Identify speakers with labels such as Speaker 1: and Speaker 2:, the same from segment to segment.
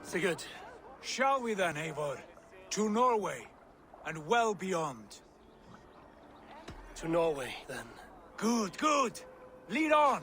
Speaker 1: Sigurd.
Speaker 2: Shall we then, Eivor? To Norway, and well beyond.
Speaker 1: To Norway, then.
Speaker 2: Good, good! Lead on!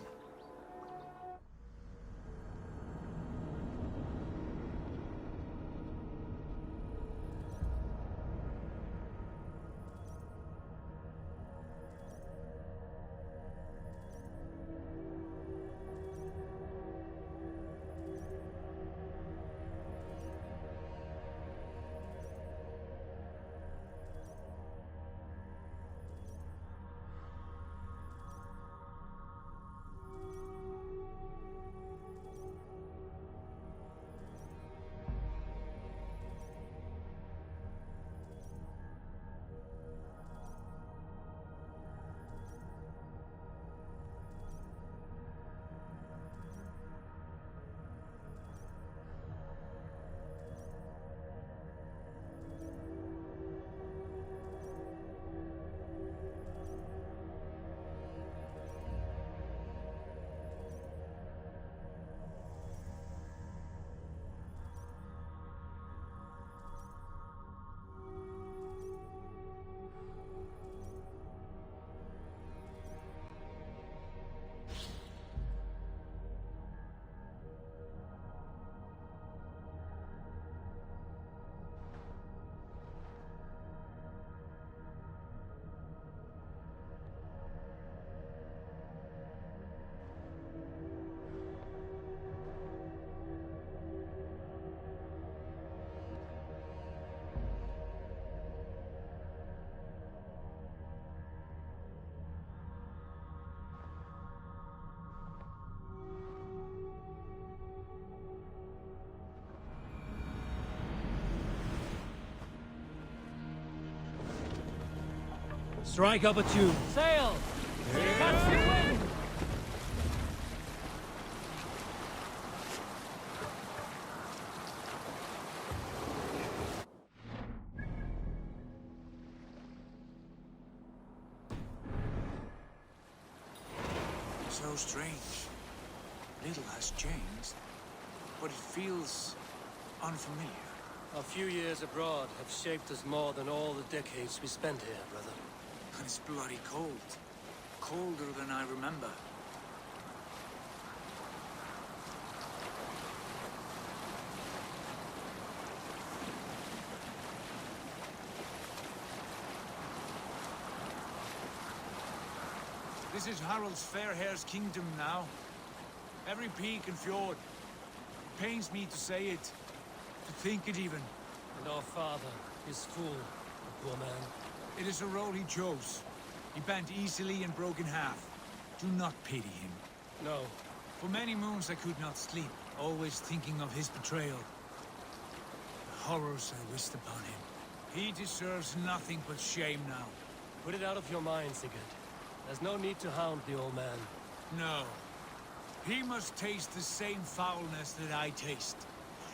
Speaker 1: Strike up a tune.
Speaker 3: Sail! Catch the wind!
Speaker 2: So strange. Little has changed, but it feels unfamiliar.
Speaker 1: A few years abroad have shaped us more than all the decades we spent here, brother.
Speaker 2: And it's bloody cold. Colder than I remember. This is Harald's Fairhair's kingdom now. Every peak and fjord. It pains me to say it, to think it even.
Speaker 1: And our father is fool, the poor man.
Speaker 2: It is a role he chose. He bent easily and broke in half. Do not pity him.
Speaker 1: No.
Speaker 2: For many moons I could not sleep, always thinking of his betrayal. The horrors I wished upon him. He deserves nothing but shame now.
Speaker 1: Put it out of your mind, Sigurd. There's no need to hound the old man.
Speaker 2: No. He must taste the same foulness that I taste.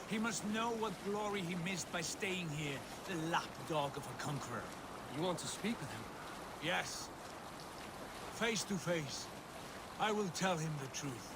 Speaker 2: He must know what glory he missed by staying here, the lapdog of a conqueror.
Speaker 1: You want to speak with him?
Speaker 2: Yes. Face to face. I will tell him the truth.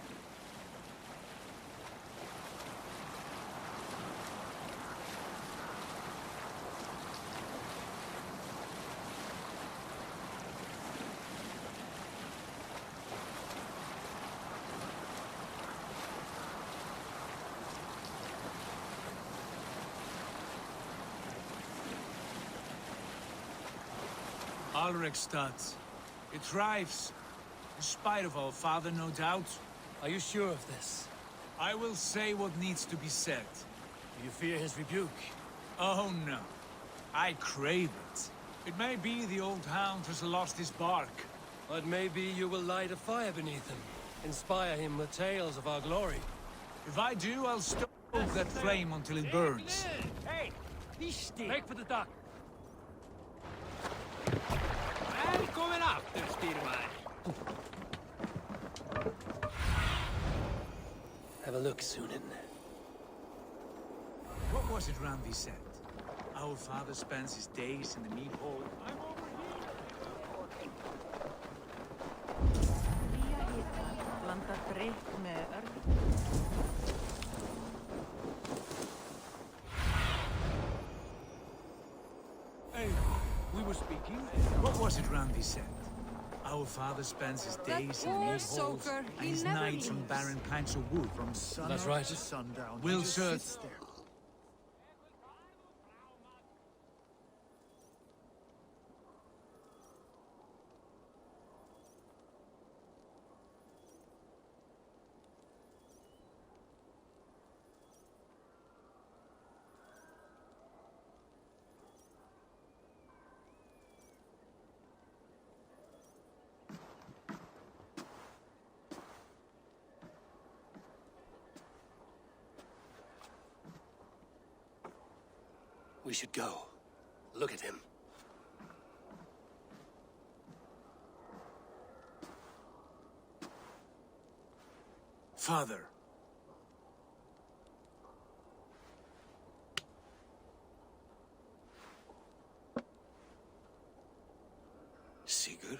Speaker 2: Alrekstad. It thrives. In spite of our father, no doubt.
Speaker 1: Are you sure of this?
Speaker 2: I will say what needs to be said.
Speaker 1: Do you fear his rebuke?
Speaker 2: Oh no. I crave it. It may be the old hound has lost his bark.
Speaker 1: But maybe you will light a fire beneath him. Inspire him with tales of our glory.
Speaker 2: If I do, I'll stoke that flame until it burns.
Speaker 3: Hey! Be still!
Speaker 1: Make for the dock!
Speaker 3: Välkommen after, styrman!
Speaker 1: Have a look, Sunan.
Speaker 2: What was it Randi said? Our father spends his days in the mead hall. I'm over here!
Speaker 4: Blanda drykk með örn.
Speaker 3: speaking.
Speaker 2: What was it Randi said? Our father spends his
Speaker 4: That
Speaker 2: days in the
Speaker 4: poor
Speaker 2: meat halls,
Speaker 4: soaker,
Speaker 2: and
Speaker 4: he
Speaker 2: his
Speaker 4: never
Speaker 2: nights on
Speaker 4: leaves.
Speaker 2: barren planks of wood.
Speaker 5: From sun
Speaker 1: That's
Speaker 5: up
Speaker 1: right.
Speaker 5: to sundown, he
Speaker 2: Will
Speaker 5: just
Speaker 2: serve.
Speaker 5: sits there.
Speaker 1: We should go. Look at him.
Speaker 2: Father.
Speaker 1: Sigurd?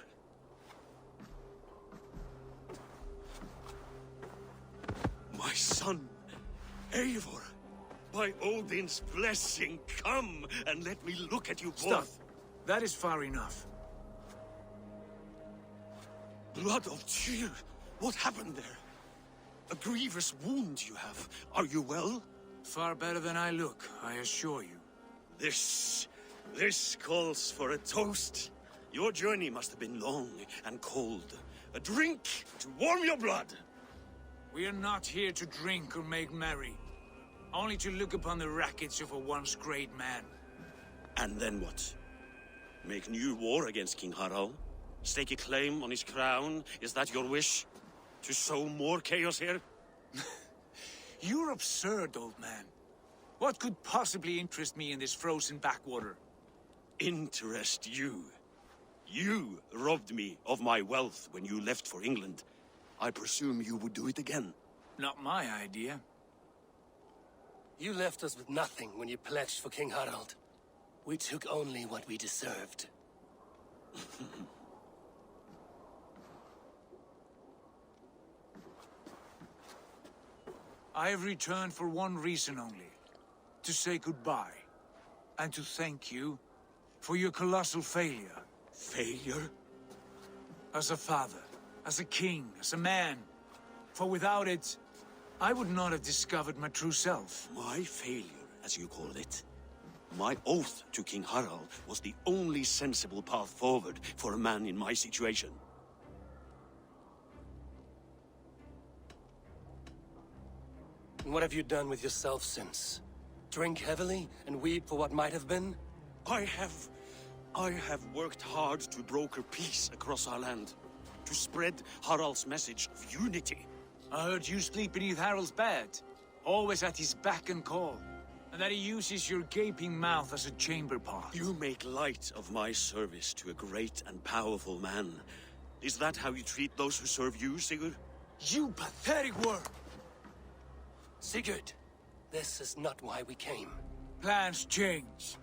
Speaker 6: My son, Eivor, by Odin's blessing, come and let me look at you
Speaker 2: Stop.
Speaker 6: both.
Speaker 2: That is far enough.
Speaker 6: Blood of Tyr, what happened there? A grievous wound you have. Are you well?
Speaker 2: Far better than I look, I assure you.
Speaker 6: This calls for a toast. Your journey must have been long and cold. A drink to warm your blood.
Speaker 2: We are not here to drink or make merry. Only to look upon the wreckage of a once great man.
Speaker 6: And then what? Make new war against King Harald? Stake a claim on his crown? Is that your wish? To sow more chaos here?
Speaker 2: You're absurd, old man. What could possibly interest me in this frozen backwater?
Speaker 6: Interest you? You robbed me of my wealth when you left for England. I presume you would do it again.
Speaker 2: Not my idea.
Speaker 1: You left us with nothing when you pledged for King Harald. We took only what we deserved.
Speaker 2: I have returned for one reason only. To say goodbye. And to thank you for your colossal failure.
Speaker 6: Failure?
Speaker 2: As a father, as a king, as a man. For without it, I would not have discovered my true self.
Speaker 6: My failure, as you call it. My oath to King Harald was the only sensible path forward for a man in my situation.
Speaker 1: What have you done with yourself since? Drink heavily and weep for what might have been?
Speaker 6: I have worked hard to broker peace across our land. To spread Harald's message of unity.
Speaker 2: I heard you sleep beneath Harald's bed. Always at his beck and call. And that he uses your gaping mouth as a chamber pot.
Speaker 6: You make light of my service to a great and powerful man. Is that how you treat those who serve you, Sigurd?
Speaker 2: You pathetic worm!
Speaker 1: Sigurd, this is not why we came.
Speaker 2: Plans change.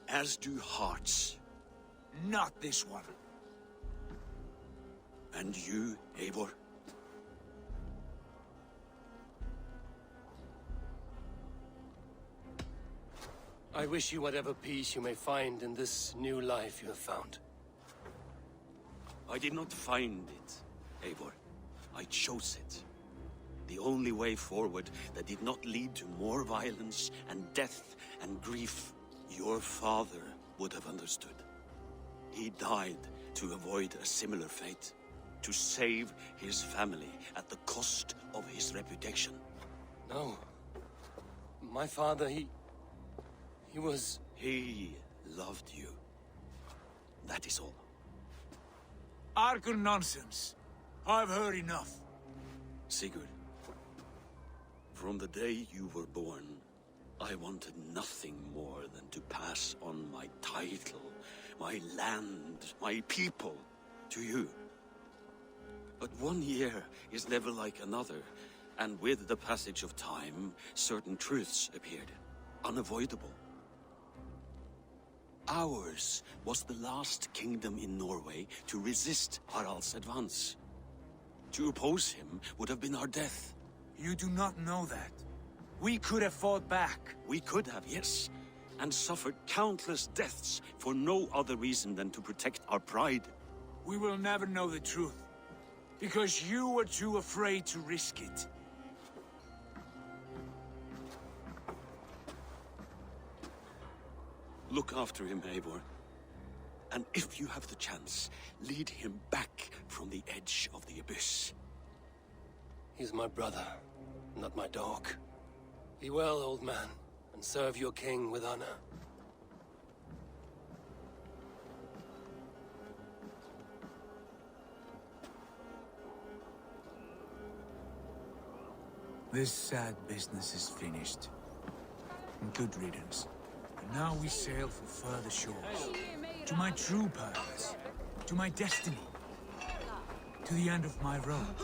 Speaker 6: As do hearts.
Speaker 2: Not this one.
Speaker 6: And you, Eivor?
Speaker 1: I wish you whatever peace you may find in this new life you have found.
Speaker 6: I did not find it, Eivor. I chose it. The only way forward that did not lead to more violence and death and grief. Your father would have understood. He died to avoid a similar fate. To save his family at the cost of his reputation.
Speaker 1: No. My father, he was...
Speaker 6: He loved you. That is all.
Speaker 2: Archer nonsense. I've heard enough.
Speaker 6: Sigurd, from the day you were born, I wanted nothing more than to pass on my title, my land, my people, to you. But 1 year is never like another, and with the passage of time, certain truths appeared, unavoidable. Ours was the last kingdom in Norway to resist Harald's advance. To oppose him would have been our death.
Speaker 2: You do not know that. We could have fought back.
Speaker 6: We could have, yes, and suffered countless deaths for no other reason than to protect our pride.
Speaker 2: We will never know the truth, because you were too afraid to risk it.
Speaker 6: Look after him, Eivor. And if you have the chance, lead him back from the edge of the abyss.
Speaker 1: He's my brother, not my dog. Be well, old man, and serve your king with honor.
Speaker 2: This sad business is finished. And good riddance. And now we sail for further shores. To my true purpose. To my destiny. To the end of my road.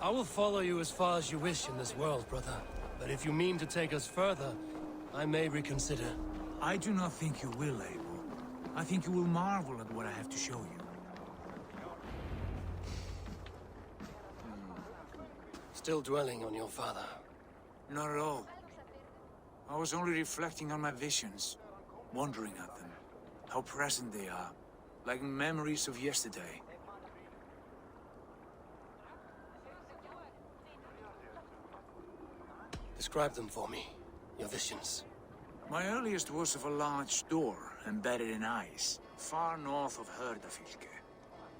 Speaker 1: I will follow you as far as you wish in this world, brother. But if you mean to take us further, I may reconsider.
Speaker 2: I do not think you will, Abel. I think you will marvel at what I have to show you.
Speaker 1: Still dwelling on your father.
Speaker 2: Not at all. I was only reflecting on my visions, wondering at them. How present they are, like memories of yesterday.
Speaker 1: Describe them for me, your visions.
Speaker 2: My earliest was of a large door embedded in ice, far north of Herdafylke.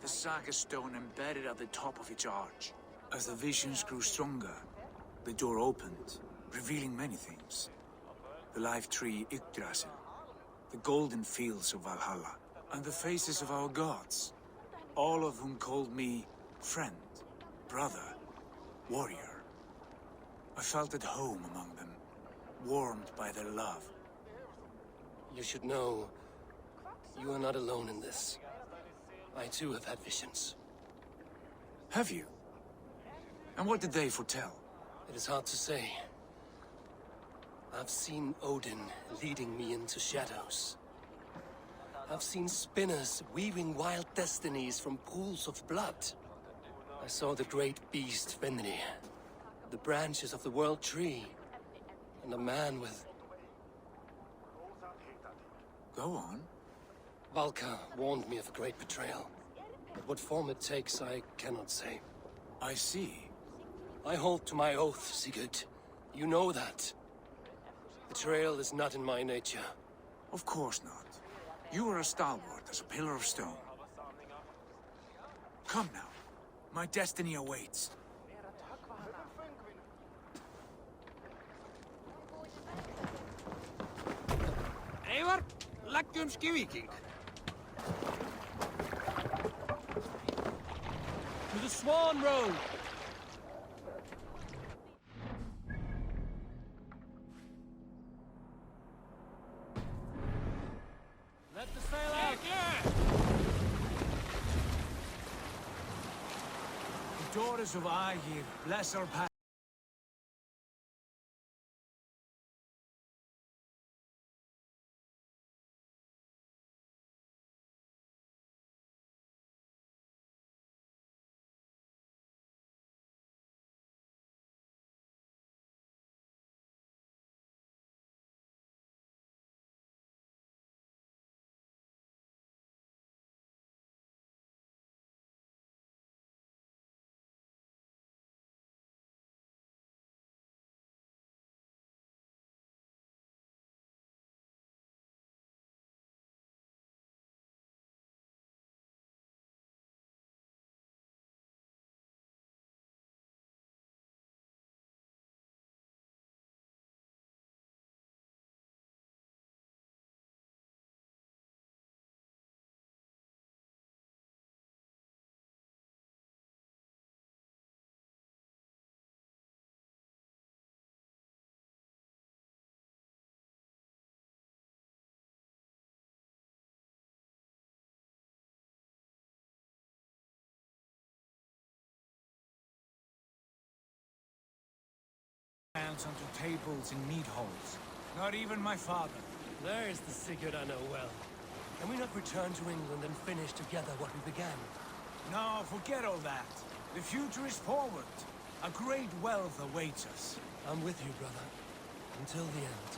Speaker 2: The saga stone embedded at the top of its arch. As the visions grew stronger, the door opened, revealing many things. The life tree Yggdrasil, the golden fields of Valhalla, and the faces of our gods, all of whom called me friend, brother, warrior. I felt at home among them, warmed by their love.
Speaker 1: You should know, you are not alone in this. I too have had visions.
Speaker 2: Have you? And what did they foretell?
Speaker 1: It is hard to say. I've seen Odin leading me into shadows. I've seen spinners weaving wild destinies from pools of blood. I saw the great beast Fenrir, the branches of the world tree, and a man with...
Speaker 2: Go on.
Speaker 1: Valka warned me of a great betrayal. But what form it takes, I cannot say.
Speaker 2: I see.
Speaker 1: I hold to my oath, Sigurd. You know that. Betrayal is not in my nature.
Speaker 2: Of course not. You are as stalwart as a pillar of stone. Come now. My destiny awaits.
Speaker 3: Eivor, leggjumski viking.
Speaker 1: To the Swan Road! Let the sail out!
Speaker 2: The daughters of Aegir bless our path. Onto tables in meat halls. Not even my father.
Speaker 1: There's the Sigurd I know well. Can we not return to England and finish together what we began?
Speaker 2: No, forget all that. The future is forward. A great wealth awaits us.
Speaker 1: I'm with you, brother. Until the end.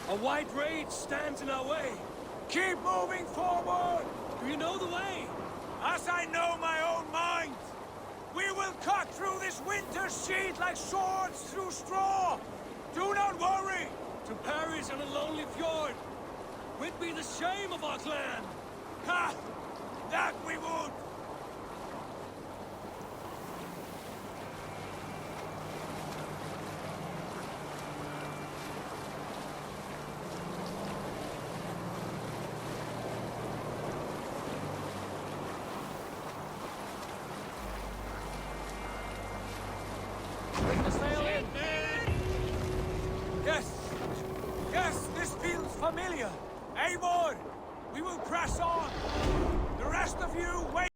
Speaker 1: A white rage stands in our way.
Speaker 2: Keep moving forward!
Speaker 1: Do you know the way?
Speaker 2: As I know my own mind! We will cut through this winter sheet like swords through straw! Do not worry!
Speaker 1: To perish on a lonely fjord. Would be the shame of our clan.
Speaker 2: Ha! That we would!
Speaker 1: Bring the sail in.
Speaker 2: Yes! Yes, this feels familiar! Eivor! We will press on! The rest of you, wait!